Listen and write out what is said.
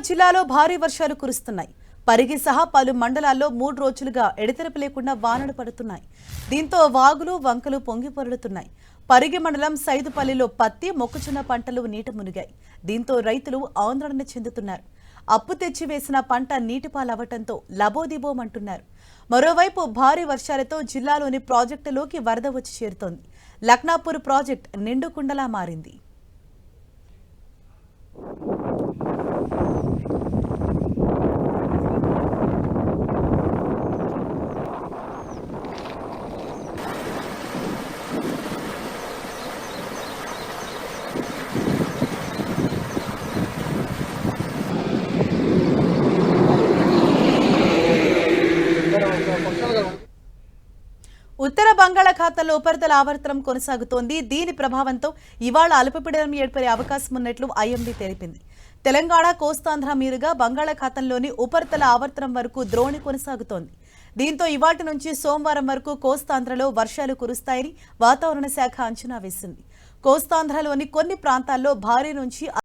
జిల్లాలో భారీ వర్షాలు కురుస్తున్నాయి. పరిగి సహా పలు మండలాల్లో 3 రోజులుగా ఎడతెరపి లేకుండా వానలు పడుతున్నాయి. దీంతో వాగులు వంకలు పొంగి పొరలుతున్నాయి. పరిగి మండలం సైదుపల్లిలో పత్తి, మొక్కజొన్న పంటలు నీట మునిగాయి. దీంతో రైతులు ఆందోళన చెందుతున్నారు. అప్పు తెచ్చి వేసిన పంట నీటిపాలవటంతో లబోదిబోమంటున్నారు. మరోవైపు భారీ వర్షాలతో జిల్లాలోని ప్రాజెక్టులోకి వరద వచ్చి చేరుతోంది. లక్నాపూర్ ప్రాజెక్ట్ నిండుకుండలా మారింది. ఉత్తర బంగాళాఖాతంలో ఉపరితల ఆవర్తనం కొనసాగుతోంది. దీని ప్రభావంతో ఇవాళ అల్పపీడనం ఏర్పడే అవకాశం ఉన్నట్లు ఐఎండీ తెలిపింది. తెలంగాణ, కోస్తాంధ్ర మీదుగా బంగాళాఖాతంలోని ఉపరితల ఆవర్తనం వరకు ద్రోణి కొనసాగుతోంది. దీంతో ఇవాటి నుంచి సోమవారం వరకు కోస్తాంధ్రలో వర్షాలు కురుస్తాయని వాతావరణ శాఖ అంచనా వేసింది. కోస్తాంధ్రలోని కొన్ని ప్రాంతాల్లో భారీ నుంచి